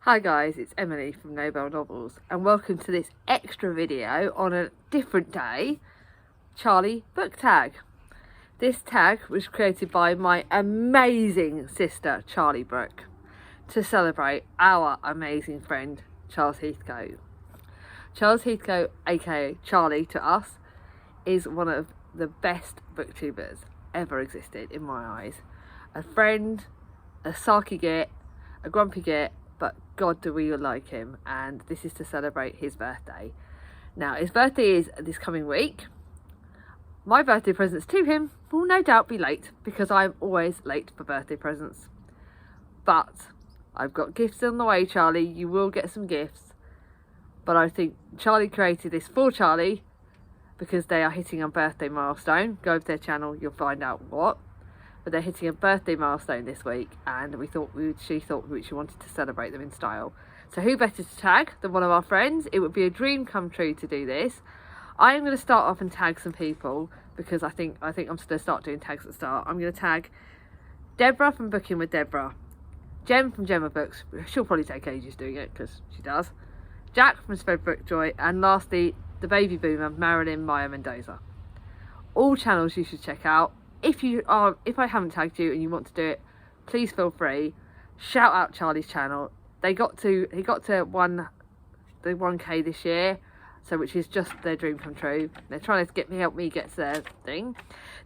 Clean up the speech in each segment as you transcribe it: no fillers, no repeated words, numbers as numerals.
Hi guys, it's Emily from Nobel Novels and welcome to this extra video on a different day, Charlie book tag. This tag was created by my amazing sister Charlie Brooke to celebrate our amazing friend Charles Heathcote. Charles Heathcote, aka Charlie to us, is one of the best booktubers ever existed in my eyes. A friend, a sarky git, a grumpy git, but God do we like him, and this is to celebrate his birthday. Now his birthday is this coming week. My birthday presents to him will no doubt be late because I'm always late for birthday presents, but I've got gifts on the way. Charlie, you will get some gifts, but I think Charlie created this for Charlie because they are hitting a birthday milestone. Go over to their channel, you'll find out what. But they're hitting a birthday milestone this week, and she thought she wanted to celebrate them in style. So who better to tag than one of our friends? It would be a dream come true to do this. I am going to start off and tag some people because I think I'm just going to start doing tags at the start. I'm going to tag Deborah from Booking with Deborah, Jem from Gemma Books. She'll probably take ages doing it because she does. Jack from Spread Book Joy, and lastly the baby boomer Marilyn Maya Mendoza. All channels you should check out. If I haven't tagged you and you want to do it, please feel free. Shout out Charlie's channel. He got to the 1K this year, so which is just their dream come true. They're trying to help me get to their thing.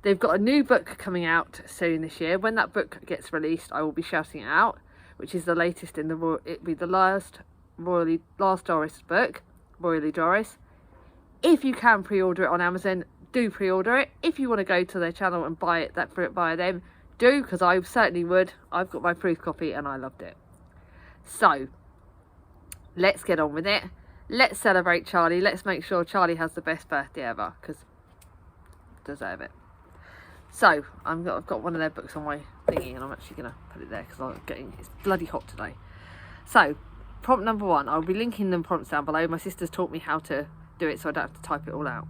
They've got a new book coming out soon this year. When that book gets released, I will be shouting it out, which is the latest in the it'll be the last Doris book, Royally Doris. If you can pre-order it on Amazon, do pre-order it. If you want to go to their channel and buy it via them, do, because I certainly would. I've got my proof copy and I loved it. So let's get on with it. Let's celebrate Charlie. Let's make sure Charlie has the best birthday ever, because deserve it. So I've got one of their books on my thingy, and I'm actually gonna put it there because it's bloody hot today. So prompt number 1, I'll be linking them prompts down below. My sister's taught me how to do it so I don't have to type it all out.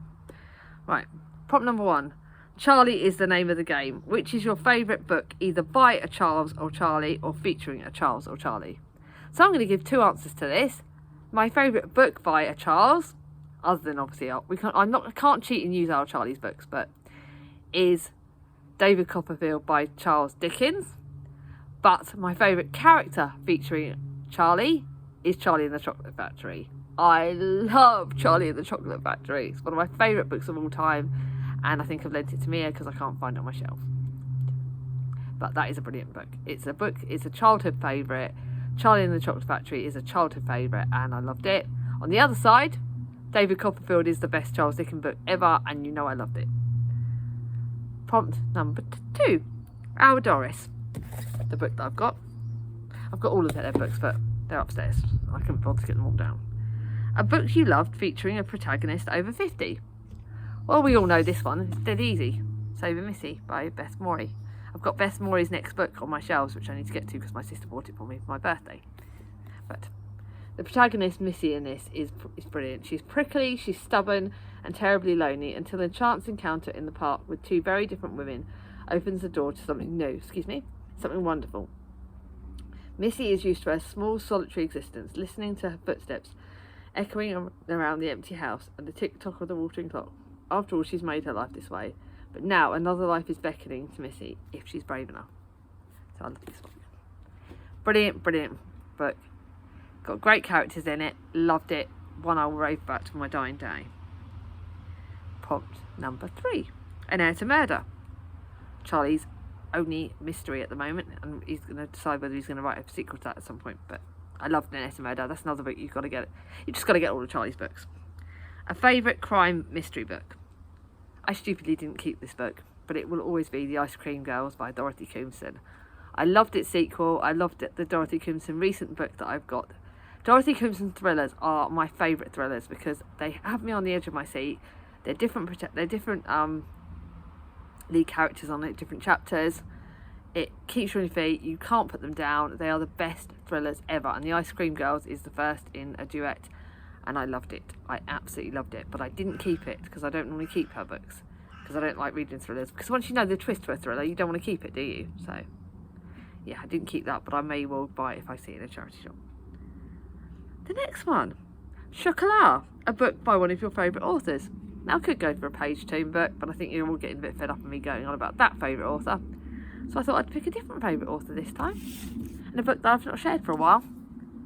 Right, prompt number 1. Charlie is the name of the game. Which is your favourite book, either by a Charles or Charlie or featuring a Charles or Charlie? So I'm going to give 2 answers to this. My favourite book by a Charles, other than obviously I can't cheat and use our Charlie's books, but is David Copperfield by Charles Dickens. But my favourite character featuring Charlie is Charlie and the Chocolate Factory. I love Charlie and the Chocolate Factory. It's one of my favourite books of all time, and I think I've lent it to Mia because I can't find it on my shelf. But that is a brilliant book. It's a childhood favourite. Charlie and the Chocolate Factory is a childhood favourite, and I loved it. On the other side, David Copperfield is the best Charles Dickens book ever, and you know I loved it. Prompt number 2, Our Doris, the book that I've got all of their books, but they're upstairs. I couldn't bother to get them all down. A book you loved featuring a protagonist over 50. Well, we all know this one. It's dead easy. Saving Missy by Beth Morey. I've got Beth Morey's next book on my shelves, which I need to get to because my sister bought it for me for my birthday. But the protagonist, Missy, in this is brilliant. She's prickly, she's stubborn and terribly lonely until a chance encounter in the park with 2 very different women opens the door to something new. Something wonderful. Missy is used to her small, solitary existence, listening to her footsteps echoing around the empty house and the tick-tock of the watering clock. After all, she's made her life this way. But now another life is beckoning to Missy if she's brave enough. So I love this one. Brilliant, brilliant book. Got great characters in it. Loved it. One I will rave about to my dying day. Prompt number 3. An Heir to Murder. Charlie's only mystery at the moment, and he's going to decide whether he's going to write a sequel to that at some point. But I loved An Heir to Murder. That's another book you've got to get. You just got to get all of Charlie's books. A favourite crime mystery book. I stupidly didn't keep this book, but it will always be The Ice Cream Girls by Dorothy Comson. I loved its sequel. I loved the Dorothy Comson recent book that I've got. Dorothy Comson thrillers are my favourite thrillers because they have me on the edge of my seat. They're different lead characters on it, different chapters. It keeps you on your feet. You can't put them down. They are the best thrillers ever. And The Ice Cream Girls is the first in a duet. And I loved it. I absolutely loved it. But I didn't keep it because I don't normally keep her books. Because I don't like reading thrillers. Because once you know the twist to a thriller, you don't want to keep it, do you? So, yeah, I didn't keep that. But I may well buy it if I see it in a charity shop. The next one, Chocolat, a book by one of your favourite authors. Now I could go for a page turn book, but I think you're all getting a bit fed up of me going on about that favourite author. So I thought I'd pick a different favourite author this time. And a book that I've not shared for a while,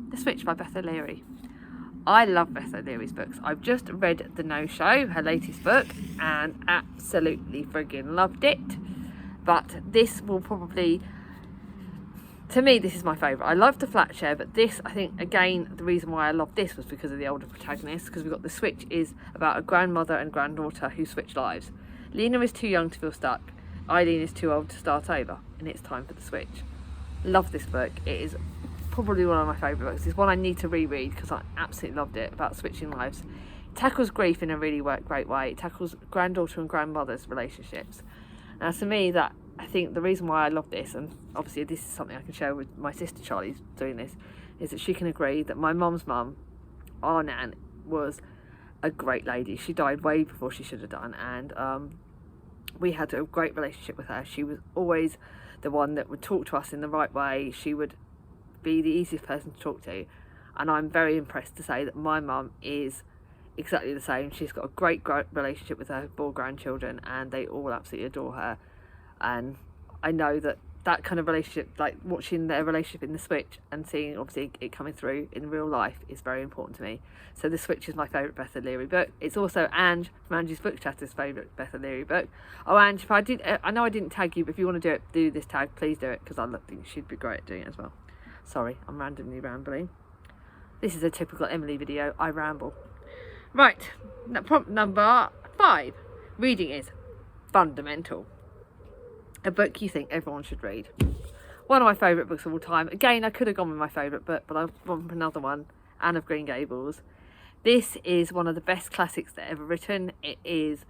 The Switch by Beth O'Leary. I love Beth O'Leary's books. I've just read The No Show, her latest book, and absolutely friggin' loved it. But this will probably, to me, this is my favourite. I love The Flat Share, but this, I think, again, the reason why I love this was because of the older protagonist, because we've got The Switch is about a grandmother and granddaughter who switch lives. Lena is too young to feel stuck. Eileen is too old to start over, and it's time for the switch. Love this book. It is probably one of my favourite books. It's one I need to reread because I absolutely loved it, about switching lives. It tackles grief in a really great way. It tackles granddaughter and grandmother's relationships. Now, to me, that I think the reason why I love this, and obviously this is something I can share with my sister Charlie's doing this, is that she can agree that my mum's mum, our nan, was a great lady. She died way before she should have done, and we had a great relationship with her. She was always the one that would talk to us in the right way. She would be the easiest person to talk to, and I'm very impressed to say that my mum is exactly the same. She's got a great relationship with her 4 grandchildren, and they all absolutely adore her. And I know that that kind of relationship, like watching their relationship in The Switch and seeing obviously it coming through in real life, is very important to me. So The Switch is my favourite Beth O'Leary book. It's also Ange from Angie's Book Chatter's favourite Beth O'Leary book. Oh, Ange, if I know I didn't tag you, but if you want to do this tag, please do it, because I think she'd be great at doing it as well. Sorry, I'm randomly rambling. This is a typical Emily video. I ramble. Right, prompt number 5. Reading is fundamental. A book you think everyone should read. One of my favourite books of all time. Again, I could have gone with my favourite book, but I've gone for another one, Anne of Green Gables. This is one of the best classics that ever written. It is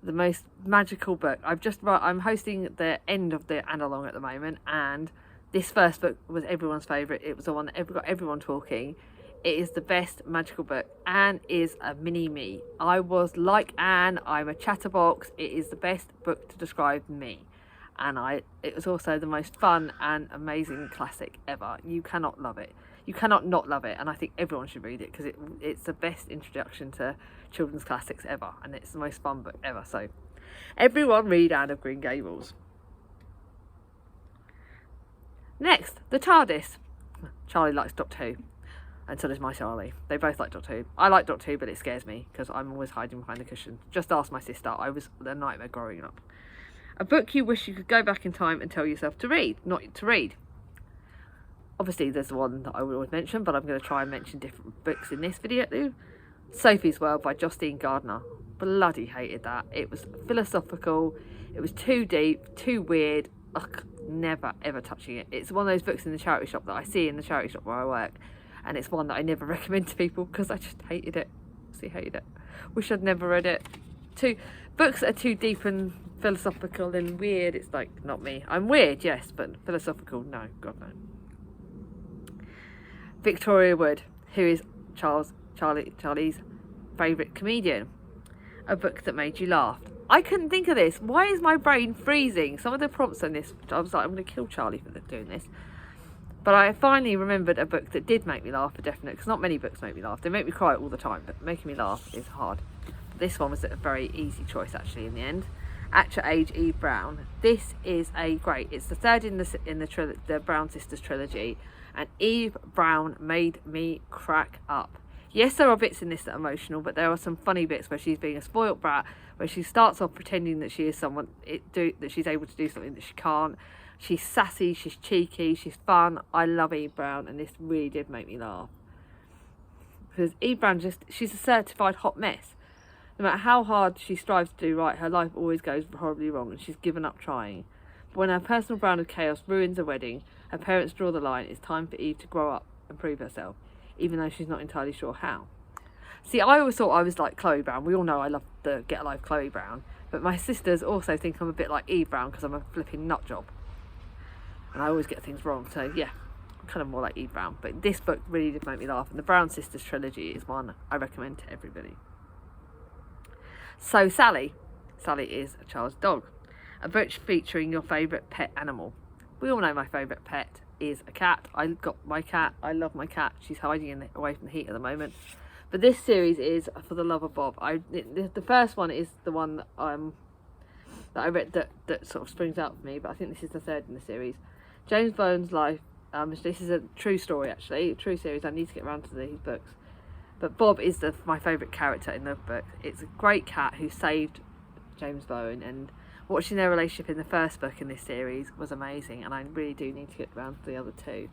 the most magical book. I'm hosting the end of the analog at the moment, and this first book was everyone's favourite. It was the one that got everyone talking. It is the best magical book. Anne is a mini me. I was like Anne. I'm a chatterbox. It is the best book to describe me. And it was also the most fun and amazing classic ever. You cannot love it. You cannot not love it. And I think everyone should read it, because it's the best introduction to children's classics ever. And it's the most fun book ever. So everyone read Anne of Green Gables. Next, the TARDIS. Charlie likes Doctor Who. And so does my Charlie. They both like Doctor Who. I like Doctor Who, but it scares me because I'm always hiding behind the cushion. Just ask my sister. I was a nightmare growing up. A book you wish you could go back in time and tell yourself to read, not to read. Obviously, there's one that I would always mention, but I'm going to try and mention different books in this video too. Sophie's World by Justine Gardner. Bloody hated that. It was philosophical. It was too deep, too weird. Ugh, never ever touching it. It's one of those books in the charity shop that I see in the charity shop where I work, and it's one that I never recommend to people because I just hated it. Hated it. Wish I'd never read it. Books that are too deep and philosophical and weird, it's like, not me. I'm weird, yes, but philosophical, no, God no. Victoria Wood, who is Charlie's favourite comedian. A book that made you laugh. I couldn't think of this. Why is my brain freezing? Some of the prompts on this, I was like, I'm going to kill Charlie for doing this. But I finally remembered a book that did make me laugh for definite, because not many books make me laugh. They make me cry all the time, but making me laugh is hard. This one was a very easy choice actually in the end. At Your Age, Eve Brown. This is it's the third in the Brown Sisters trilogy, and Eve Brown made me crack up. Yes, there are bits in this that are emotional, but there are some funny bits where she's being a spoilt brat, where she starts off pretending that she is someone, that she's able to do something that she can't. She's sassy, she's cheeky, she's fun. I love Eve Brown, and this really did make me laugh. Because Eve Brown she's a certified hot mess. No matter how hard she strives to do right, her life always goes horribly wrong, and she's given up trying. But when her personal brand of chaos ruins a wedding, her parents draw the line. It's time for Eve to grow up and prove herself, even though she's not entirely sure how. See, I always thought I was like Chloe Brown. We all know I love the Get Alive Chloe Brown. But my sisters also think I'm a bit like Eve Brown because I'm a flipping nut job. And I always get things wrong. So yeah, I'm kind of more like Eve Brown. But this book really did make me laugh. And the Brown Sisters trilogy is one I recommend to everybody. So Sally. Sally is a child's dog. A book featuring your favourite pet animal. We all know my favourite pet is a cat. I got my cat. I love my cat. She's hiding away from the heat at the moment. But this series is For the Love of Bob. The first one is the one that I read that sort of springs out for me, but I think this is the third in the series. James Bowen's life. This is a true story, actually, a true series. I need to get around to these books. But Bob is my favourite character in the book. It's a great cat who saved James Bowen, and watching their relationship in the first book in this series was amazing, and I really do need to get around to the other two.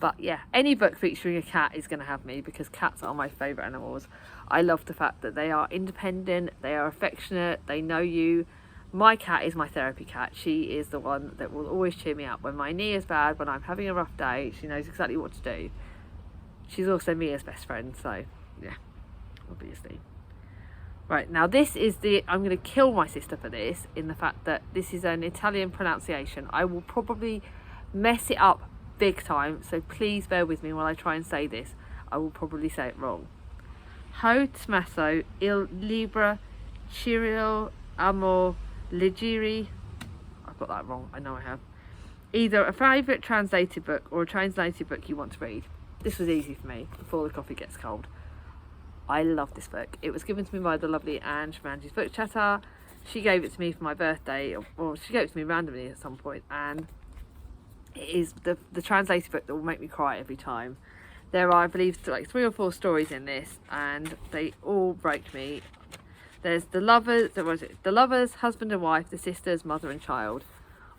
But yeah, any book featuring a cat is going to have me, because cats are my favourite animals. I love the fact that they are independent, they are affectionate, they know you. My cat is my therapy cat. She is the one that will always cheer me up when my knee is bad, when I'm having a rough day. She knows exactly what to do. She's also Mia's best friend, so yeah, obviously. Right, now this is I'm going to kill my sister for this, in the fact that this is an Italian pronunciation. I will probably mess it up big time, so please bear with me while I try and say this. I will probably say it wrong. Ho tmasto il Libra Cirio Amor Leggere. I've got that wrong, I know I have. Either a favourite translated book or a translated book you want to read. This was easy for me before the coffee gets cold. I love this book. It was given to me by the lovely Ange from Angie's Book Chatter. She gave it to me for my birthday, or she gave it to me randomly at some point, and it is the translated book that will make me cry every time. There are, I believe, like 3 or 4 stories in this, and they all break me. There's the lovers, husband and wife, the sisters, mother and child.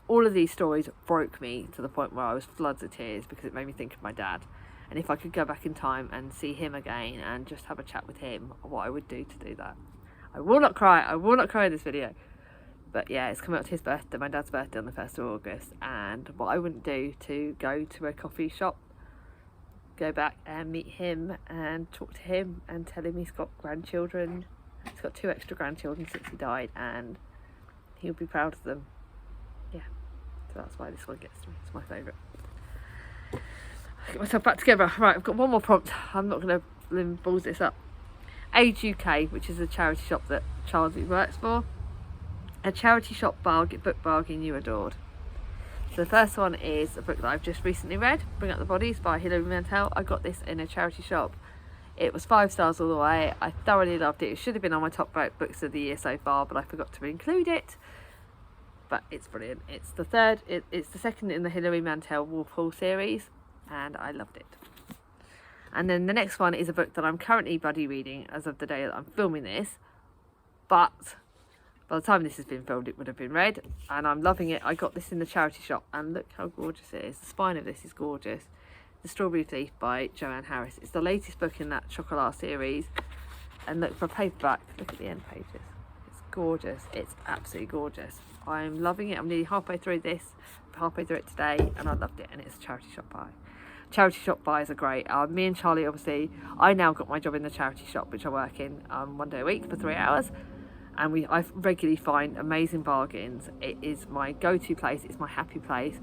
All of these stories broke me to the point where I was floods of tears, because it made me think of my dad. And if I could go back in time and see him again and just have a chat with him, what I would do to do that. I will not cry. I will not cry in this video. But yeah, it's coming up to his birthday, my dad's birthday, on the 1st of August. And what I wouldn't do to go to a coffee shop, go back and meet him and talk to him and tell him he's got grandchildren. He's got 2 extra grandchildren since he died, and he'll be proud of them. Yeah, so that's why this one gets to me. It's my favourite. Get myself back together. Right, I've got one more prompt. I'm not going to balls this up. Age UK, which is a charity shop that Charlie works for. A charity shop book bargain you adored. So the first one is a book that I've just recently read, Bring Up the Bodies by Hilary Mantel. I got this in a charity shop. It was 5 stars all the way. I thoroughly loved it. It should have been on my top books of the year so far, but I forgot to include it. But it's brilliant. It's the second in the Hilary Mantel Wolf Hall series, and I loved it. And then the next one is a book that I'm currently buddy reading as of the day that I'm filming this, but by the time this has been filmed it would have been read, and I'm loving it. I got this in the charity shop, and look how gorgeous it is. The spine of this is gorgeous. The Strawberry Thief by Joanne Harris. It's the latest book in that Chocolat series, and look, for a paperback, look at the end pages. It's gorgeous. It's absolutely gorgeous. I'm loving it. I'm nearly halfway through this, halfway through it today, and I loved it. And it's a charity shop buy. Charity shop buys are great. Me and Charlie, obviously, I now got my job in the charity shop, which I work in 1 day a week for 3 hours, and I regularly find amazing bargains. It is my go-to place. It's my happy place.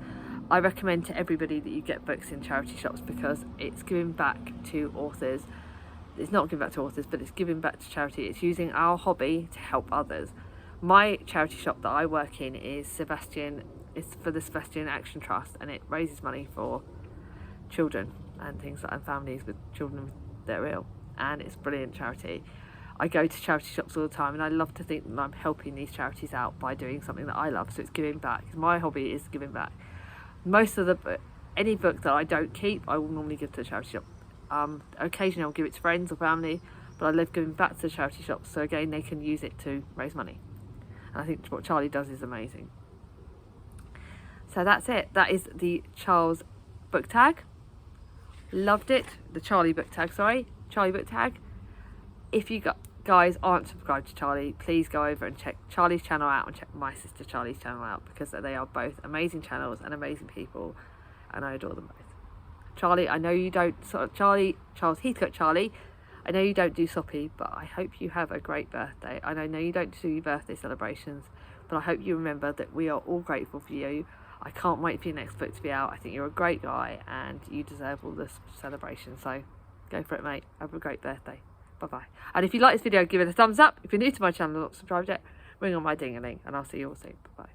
I recommend to everybody that you get books in charity shops, because it's giving back to authors. It's not giving back to authors, but it's giving back to charity. It's using our hobby to help others. My charity shop that I work in is it's for the Sebastian Action Trust, and it raises money for children and things like, and families with children that are ill, and it's brilliant charity. I go to charity shops all the time, and I love to think that I'm helping these charities out by doing something that I love. So it's giving back. My hobby is giving back. Most of any book that I don't keep, I will normally give to the charity shop. Occasionally I'll give it to friends or family, but I love giving back to the charity shops, so again they can use it to raise money. And I think what Charlie does is amazing. So that's it. That is the Charles book tag. Loved it. The Charlie book tag, Charlie book tag. If you guys aren't subscribed to Charlie, please go over and check Charlie's channel out and check my sister Charlie's channel out, because they are both amazing channels and amazing people, and I adore them both. Charlie, I know you don't Charles Heathcote Charlie, I know you don't do soppy, but I hope you have a great birthday. And I know you don't do birthday celebrations, but I hope you remember that we are all grateful for you. I can't wait for your next book to be out. I think you're a great guy and you deserve all this celebration. So go for it, mate. Have a great birthday. Bye-bye. And if you like this video, give it a thumbs up. If you're new to my channel, not subscribed yet, ring on my ding-a-ling, and I'll see you all soon. Bye-bye.